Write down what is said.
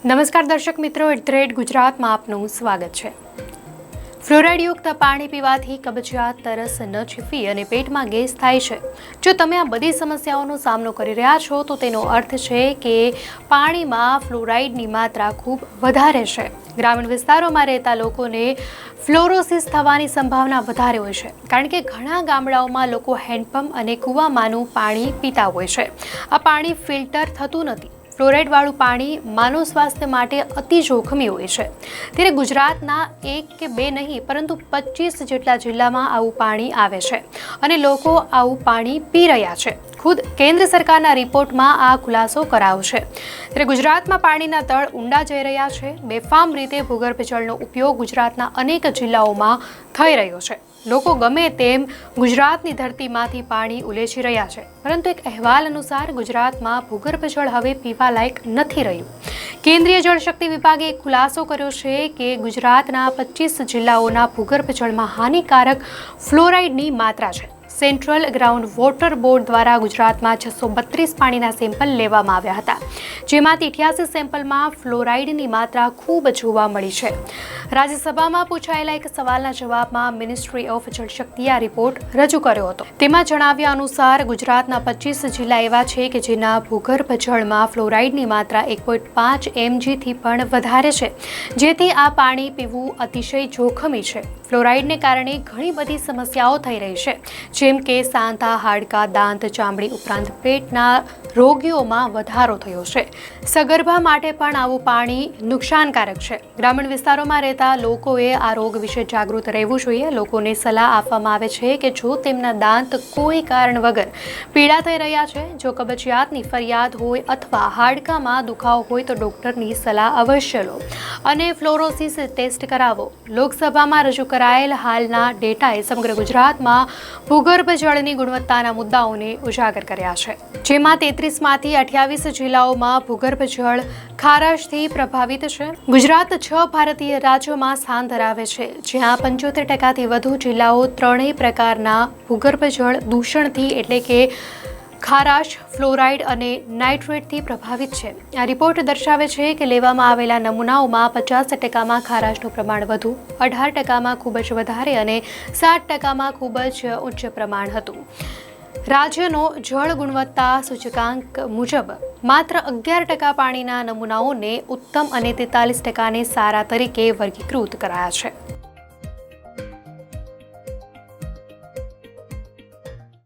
નમસ્કાર દર્શક મિત્રો, ગુજરાતમાં આપનું સ્વાગત છે। ફ્લોરાઇડયુક્ત પાણી પીવાથી કબજિયાત, તરસ ન છીપવી અને પેટમાં ગેસ થાય છે। જો તમે આ બધી સમસ્યાઓનો સામનો કરી રહ્યા છો તો તેનો અર્થ છે કે પાણીમાં ફ્લોરાઇડની માત્રા ખૂબ વધારે છે। ગ્રામીણ વિસ્તારોમાં રહેતા લોકોને ફ્લોરોસિસ થવાની સંભાવના વધારે હોય છે, કારણ કે ઘણા ગામડાઓમાં લોકો હેન્ડપંપ અને કૂવામાંનું પાણી પીતા હોય છે। આ પાણી ફિલ્ટર થતું નથી। ફ્લોરાઇડવાળું પાણી માનવ સ્વાસ્થ્ય માટે અતિ જોખમી હોય છે। ત્યારે ગુજરાતના 1 કે 2 નહીં પરંતુ 25 જેટલા જિલ્લામાં આવું પાણી આવે છે અને લોકો આવું પાણી પી રહ્યા છે। ખુદ કેન્દ્ર સરકારના રિપોર્ટમાં આ ખુલાસો કરાયો છે। ત્યારે ગુજરાતમાં પાણીના તળ ઊંડા જઈ રહ્યા છે। બેફામ રીતે ભૂગર્ભ જળનો ઉપયોગ ગુજરાતના અનેક જિલ્લાઓમાં થઈ રહ્યો છે। લોકો ગમે તેમ ગુજરાતની ધરતીમાંથી પાણી ઉલેચી રહ્યા છે, પરંતુ એક અહેવાલ અનુસાર ગુજરાતમાં ભૂગર્ભ જળ હવે પીવા લાયક નથી રહ્યું। કેન્દ્રીય જળશક્તિ વિભાગે એક ખુલાસો કર્યો છે કે ગુજરાતના 25 જિલ્લાઓના ભૂગર્ભ જળમાં હાનિકારક ફ્લોરાઇડની માત્રા છે। સેન્ટ્રલ ગ્રાઉન્ડ વોટર બોર્ડ દ્વારા ગુજરાતમાં 632 પાણીના સેમ્પલ લેવામાં આવ્યા હતા, જેમાંથી 88 સેમ્પલમાં ફ્લોરાઇડની માત્રા ખૂબ જોવા મળી છે। રાજ્યસભામાં પૂછાયેલા એક સવાલના જવાબમાં મિનિસ્ટ્રી ઓફ જળશક્તિએ આ રિપોર્ટ રજૂ કર્યો હતો। તેમાં જણાવ્યા અનુસાર ગુજરાતના 25 જિલ્લા એવા છે કે જેના ભૂગર્ભ જળમાં ફ્લોરાઇડની માત્રા 1.5 mgથી પણ વધારે છે, જેથી આ પાણી પીવું અતિશય જોખમી છે। ફ્લોરાઇડને કારણે ઘણી બધી સમસ્યાઓ થઈ રહી છે, જેમ કે સાંધા, હાડકાં, દાંત, ચામડી ઉપરાંત પેટના રોગીઓમાં વધારો થયો છે। સગર્ભા માટે પણ આવું પાણી નુકસાનકારક છે। ગ્રામીણ વિસ્તારોમાં રહેતા લોકોએ આ રોગ વિશે જાગૃત રહેવું જોઈએ। લોકોને સલાહ આપવામાં આવે છે કે જો તેમના દાંત કોઈ કારણ વગર પીળા થઈ રહ્યા છે, જો કબજિયાતની ફરિયાદ હોય અથવા હાડકામાં દુખાવો હોય તો ડૉક્ટરની સલાહ અવશ્ય લો અને ફ્લોરોસિસ ટેસ્ટ કરાવો। લોકસભામાં રજૂ કરાયેલ હાલના ડેટાએ સમગ્ર ગુજરાતમાં ભૂગર્ભ જળની ગુણવત્તાના મુદ્દાઓને ઉજાગર કર્યા છે, જેમાં 33માંથી 28 જિલ્લાઓમાં ભૂગર્ભ જળ ખારાશથી પ્રભાવિત છે। ગુજરાત 6 ભારતીય રાજ્યોમાં સ્થાન ધરાવે છે, જ્યાં 75%થી વધુ જિલ્લાઓ ત્રણેય પ્રકારના ભૂગર્ભ જળ દૂષણથી એટલે કે ખારાશ, ફ્લોરાઇડ અને નાઇટ્રેટથી પ્રભાવિત છે। આ રિપોર્ટ દર્શાવે છે કે લેવામાં આવેલા નમૂનાઓમાં 50%માં ખારાશનું પ્રમાણ વધુ, 18%માં ખૂબ જ વધારે અને 7%માં ખૂબ જ ઉચ્ચ પ્રમાણ હતું। રાજ્યનો જળ ગુણવત્તા સૂચકાંક મુજબ માત્ર 11% પાણીના નમૂનાઓને ઉત્તમ અને 43%ને સારા તરીકે વર્ગીકૃત કરાયા છે।